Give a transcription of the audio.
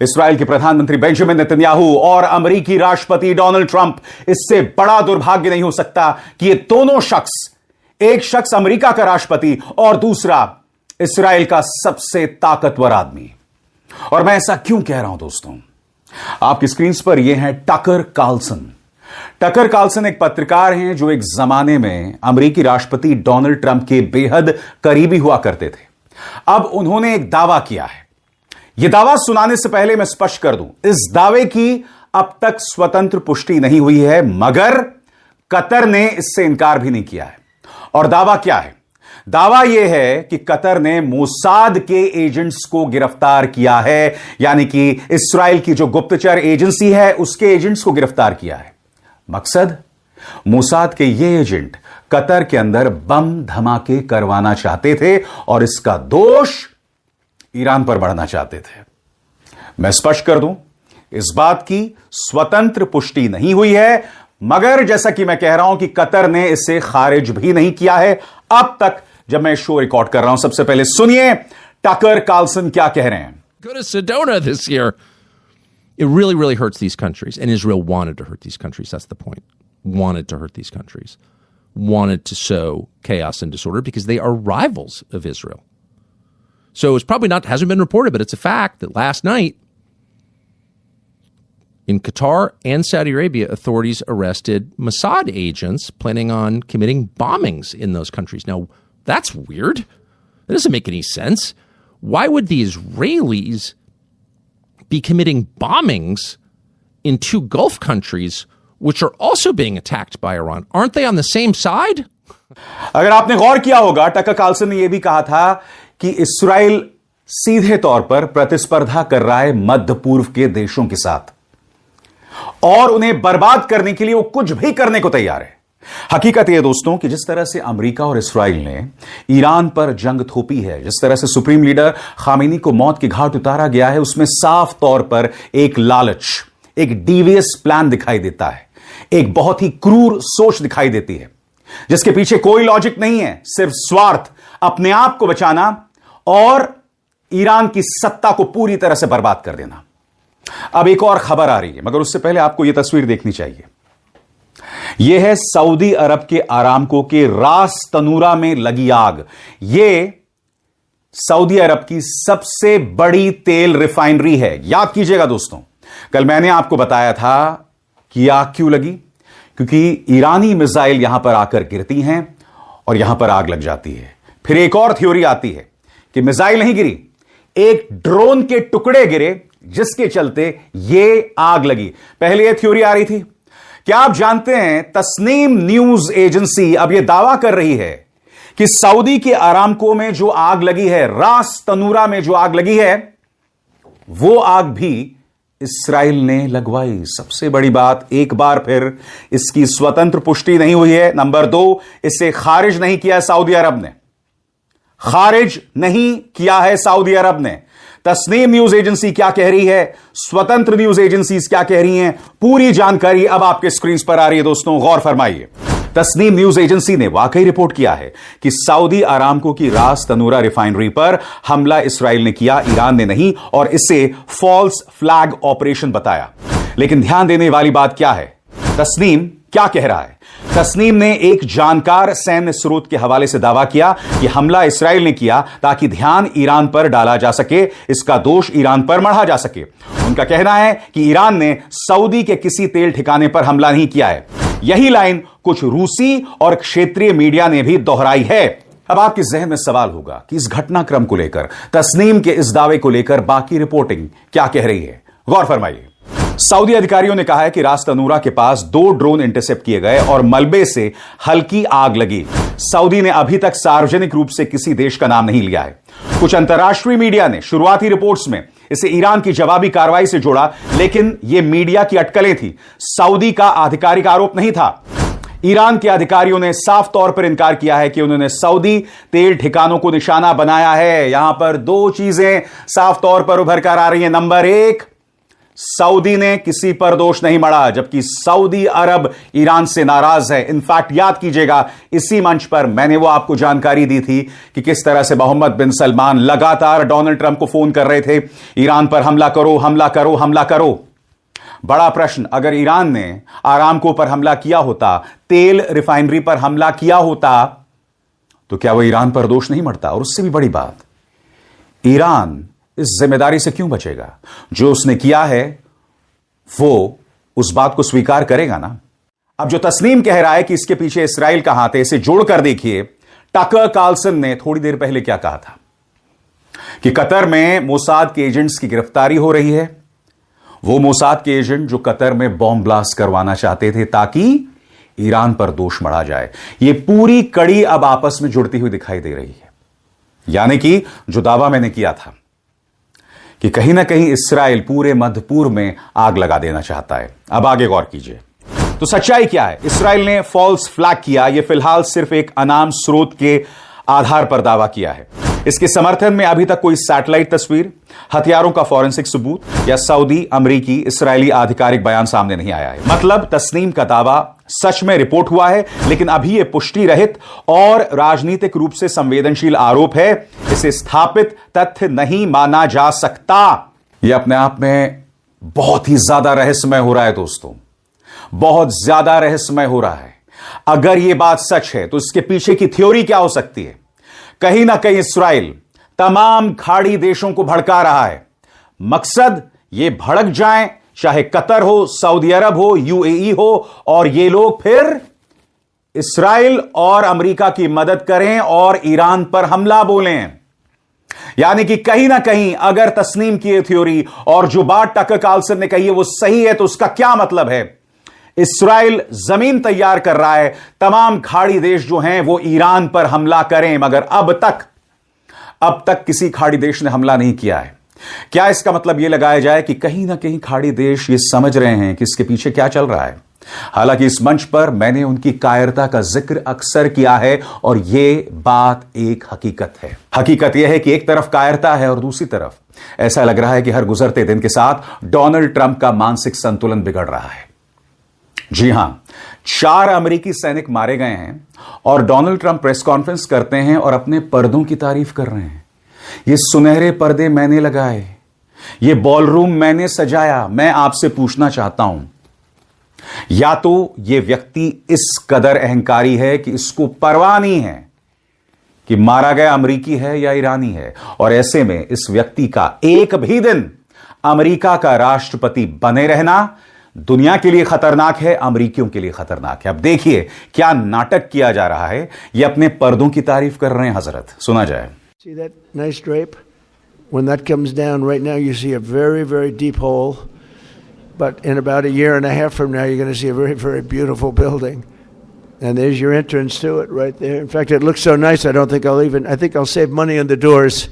इस्राएल के प्रधानमंत्री Benjamin Netanyahu और अमेरिकी राष्ट्रपति डोनाल्ड ट्रंप, इससे बड़ा दुर्भाग्य नहीं हो सकता कि ये दोनों शख्स, एक शख्स अमेरिका का राष्ट्रपति और दूसरा इस्राएल का सबसे ताकतवर आदमी। और मैं ऐसा क्यों कह रहा हूं दोस्तों, आपकी स्क्रीन पर यह है टकर कार्लसन। टकर कार्लसन एक पत्रकार हैं जो एक जमाने में अमेरिकी राष्ट्रपति डोनाल्ड ट्रंप के बेहद करीबी हुआ करते थे। अब उन्होंने एक दावा किया है। यह दावा सुनाने से पहले मैं स्पष्ट कर दूं, इस दावे की अब तक स्वतंत्र पुष्टि नहीं हुई है, मगर कतर ने इससे इनकार भी नहीं किया है। और दावा क्या है? दावा यह है कि कतर ने मोसाद के एजेंट्स को गिरफ्तार किया है, यानी कि इस्राएल की जो गुप्तचर एजेंसी है उसके एजेंट्स को गिरफ्तार किया है। मकसद, मोसाद के ये एजेंट कतर के अंदर बम धमाके करवाना चाहते थे और इसका दोष ईरान पर बढ़ना चाहते थे। मैं स्पष्ट कर दूं, इस बात की स्वतंत्र पुष्टि नहीं हुई है, मगर जैसा कि मैं कह रहा हूं कि कतर ने इसे खारिज भी नहीं किया है अब तक, जब मैं शो रिकॉर्ड कर रहा हूं। सबसे पहले सुनिए टकर कार्लसन क्या कह रहे हैं। Go to Sedona this year. It really, really hurts these countries. And Israel wanted to hurt these countries. That's the point. Wanted to hurt these countries. Wanted to sow chaos and disorder because they are rivals of Israel. So it's probably not, hasn't been reported, but it's a fact that last night in Qatar and Saudi Arabia, authorities arrested Mossad agents planning on committing bombings in those countries. Now, that's weird. That doesn't make any sense. Why would the Israelis be committing bombings in two Gulf countries which are also being attacked by Iran? Aren't they on the same side? अगर आपने गौर किया होगा, Tucker Carlson ने यह भी कहा था कि इस्राएल सीधे तौर पर प्रतिस्पर्धा कर रहा है मध्य पूर्व के देशों के साथ और उन्हें बर्बाद करने के लिए वो कुछ भी करने को तैयार है। हकीकत यह दोस्तों कि जिस तरह से अमेरिका और इस्राएल ने ईरान पर जंग थोपी है, जिस तरह से सुप्रीम लीडर खामेनी को मौत के घाट उतारा गया है, उसमें साफ तौर पर एक लालच, एक डीवियस प्लान दिखाई देता है, एक बहुत ही क्रूर सोच दिखाई देती है जिसके पीछे कोई लॉजिक नहीं है, सिर्फ स्वार्थ, अपने आप को बचाना और ईरान की सत्ता को पूरी तरह से बर्बाद कर देना। अब एक और खबर आ रही है, मगर उससे पहले आपको यह तस्वीर देखनी चाहिए। यह है सऊदी अरब के अरामको के रास तनूरा में लगी आग। यह सऊदी अरब की सबसे बड़ी तेल रिफाइनरी है। याद कीजिएगा दोस्तों, कल मैंने आपको बताया था कि आग क्यों लगी, क्योंकि ईरानी मिसाइल यहां पर आकर गिरती हैं और यहां पर आग लग जाती है। फिर एक और थ्योरी आती है कि मिसाइल नहीं गिरी, एक ड्रोन के टुकड़े गिरे जिसके चलते यह आग लगी। पहले यह थ्योरी आ रही थी। क्या आप जानते हैं, तस्नीम न्यूज एजेंसी अब यह दावा कर रही है कि सऊदी के अरामको में जो आग लगी है, रास तनूरा में जो आग लगी है, वो आग भी इस्राएल ने लगवाई। सबसे बड़ी बात, एक बार फिर इसकी स्वतंत्र पुष्टि नहीं हुई है। नंबर 2, इसे खारिज नहीं किया सऊदी अरब ने, खारिज नहीं किया है सऊदी अरब ने। तस्नीम न्यूज एजेंसी क्या कह रही है, स्वतंत्र न्यूज एजेंसीज क्या कह रही हैं, पूरी जानकारी अब आपके स्क्रीन पर आ रही है दोस्तों, गौर फरमाइए। तस्नीम न्यूज एजेंसी ने वाकई रिपोर्ट किया है कि सऊदी अरामको की रास तनूरा रिफाइनरी पर हमला इस्राएल ने किया, ईरान ने नहीं, और इसे फॉल्स फ्लैग ऑपरेशन बताया। लेकिन ध्यान देने वाली बात क्या है, तस्नीम क्या कह रहा है? तस्नीम ने एक जानकार सैन्य स्रोत के हवाले से दावा किया कि हमला इस्राएल ने किया ताकि ध्यान ईरान पर डाला जा सके, इसका दोष ईरान पर मढ़ा जा सके। उनका कहना है कि ईरान ने सऊदी के किसी तेल ठिकाने पर हमला नहीं किया है। यही लाइन कुछ रूसी और क्षेत्रीय मीडिया ने भी दोहराई है। अब आपके जहन में सवाल होगा कि इस घटनाक्रम को लेकर, तस्नीम के इस दावे को लेकर बाकी रिपोर्टिंग क्या कह रही है, गौर फरमाइए। सऊदी अधिकारियों ने कहा है कि रास तनूरा के पास 2 ड्रोन इंटरसेप्ट किए गए और मलबे से हल्की आग लगी। सऊदी ने अभी तक सार्वजनिक रूप से किसी देश का नाम नहीं लिया है। कुछ अंतर्राष्ट्रीय मीडिया ने शुरुआती रिपोर्ट्स में इसे ईरान की जवाबी कार्रवाई से जोड़ा, लेकिन यह मीडिया की अटकलें थी, सऊदी का आधिकारिक आरोप नहीं था। ईरान के अधिकारियों ने साफ तौर पर इंकार किया है कि उन्होंने सऊदी तेल ठिकानों को निशाना बनाया है। यहां पर 2 चीजें साफ तौर पर उभर कर आ रही हैं। नंबर 1, सऊदी ने किसी पर दोष नहीं मढ़ा, जबकि सऊदी अरब ईरान से नाराज है। इनफैक्ट याद कीजिएगा, इसी मंच पर मैंने वो आपको जानकारी दी थी कि किस तरह से मोहम्मद बिन सलमान लगातार डोनाल्ड ट्रंप को फोन कर रहे थे, ईरान पर हमला करो, हमला करो, हमला करो। बड़ा प्रश्न, अगर ईरान ने आरामको पर हमला किया होता, तेल रिफाइनरी पर हमला किया होता, तो क्या वो ईरान पर दोष नहीं मढ़ता? और उससे भी बड़ी बात, ईरान इस जिम्मेदारी से क्यों बचेगा? जो उसने किया है वो उस बात को स्वीकार करेगा ना। अब जो तस्नीम कह रहा है कि इसके पीछे इस्राइल का हाथ है, इसे जोड़कर देखिए टकर कार्लसन ने थोड़ी देर पहले क्या कहा था कि कतर में मोसाद के एजेंट्स की गिरफ्तारी हो रही है। वो मोसाद के एजेंट जो कतर में बॉम्ब ब्लास्ट करवाना चाहते थे ताकि ईरान पर दोष मढ़ा जाए। ये पूरी कड़ी अब आपस में जुड़ती हुई दिखाई दे रही है। यानी कि जो दावा मैंने किया था कि कहीं ना कहीं इस्राइल पूरे मध्य पूर्व में आग लगा देना चाहता है। अब आगे गौर कीजिए, तो सच्चाई क्या है? इस्राइल ने फॉल्स फ्लैग किया, यह फिलहाल सिर्फ एक अनाम स्रोत के आधार पर दावा किया है। इसके समर्थन में अभी तक कोई सैटेलाइट तस्वीर, हथियारों का फॉरेंसिक सबूत या सऊदी, अमरीकी, इस्राइली आधिकारिक बयान सामने नहीं आया है। मतलब तस्नीम का दावा सच में रिपोर्ट हुआ है, लेकिन अभी यह पुष्टि रहित और राजनीतिक रूप से संवेदनशील आरोप है। इसे स्थापित तथ्य नहीं माना जा सकता। यह अपने आप में बहुत ही ज्यादा रहस्यमय हो रहा है दोस्तों, बहुत ज्यादा रहस्यमय हो रहा है। अगर यह बात सच है तो इसके पीछे की थ्योरी क्या हो सकती है? कहीं ना कहीं इस्राइल तमाम खाड़ी देशों को भड़का रहा है। मकसद ये भड़क जाएं, चाहे कतर हो, सऊदी अरब हो, यूएई हो, और ये लोग फिर इस्राइल और अमेरिका की मदद करें और ईरान पर हमला बोलें। यानी कि कहीं ना कहीं अगर तस्नीम की ये थ्योरी और जो बात टकर कार्लसन ने कही है वो सही है, तो उसका क्या मतलब है? इस्राइल जमीन तैयार कर रहा है, तमाम खाड़ी देश जो हैं वो ईरान पर हमला करें, मगर अब तक किसी खाड़ी देश ने हमला नहीं किया है। क्या इसका मतलब यह लगाया जाए कि कहीं ना कहीं खाड़ी देश ये समझ रहे हैं कि इसके पीछे क्या चल रहा है? हालांकि इस मंच पर मैंने उनकी कायरता का जिक्र अक्सर किया है और यह बात एक हकीकत है। हकीकत यह है कि एक तरफ कायरता है और दूसरी तरफ ऐसा लग रहा है कि हर गुजरते दिन के साथ डोनाल्ड ट्रंप का मानसिक संतुलन बिगड़ रहा है। जी हां, 4 अमेरिकी सैनिक मारे गए हैं और डोनाल्ड ट्रंप प्रेस कॉन्फ्रेंस करते हैं और अपने पर्दों की तारीफ कर रहे हैं। ये सुनहरे पर्दे मैंने लगाए, ये बॉलरूम मैंने सजाया। मैं आपसे पूछना चाहता हूं, या तो ये व्यक्ति इस कदर अहंकारी है कि इसको परवाह नहीं है कि मारा गया अमेरिकी है या ईरानी है, और ऐसे में इस व्यक्ति का एक भी दिन अमेरिका का राष्ट्रपति बने रहना दुनिया के लिए खतरनाक है, अमेरिकियों के लिए खतरनाक है। अब देखिए क्या नाटक किया जा रहा है। ये अपने पर्दों की तारीफ कर रहे हैं हजरत। सुना जाए। See that nice drape? When that comes down right now, you see a very, very deep hole. But in about a year and a half from now, you're going to see a very, very beautiful building. And there's your entrance to it right there. In fact, it looks so nice, I think I'll save money on the doors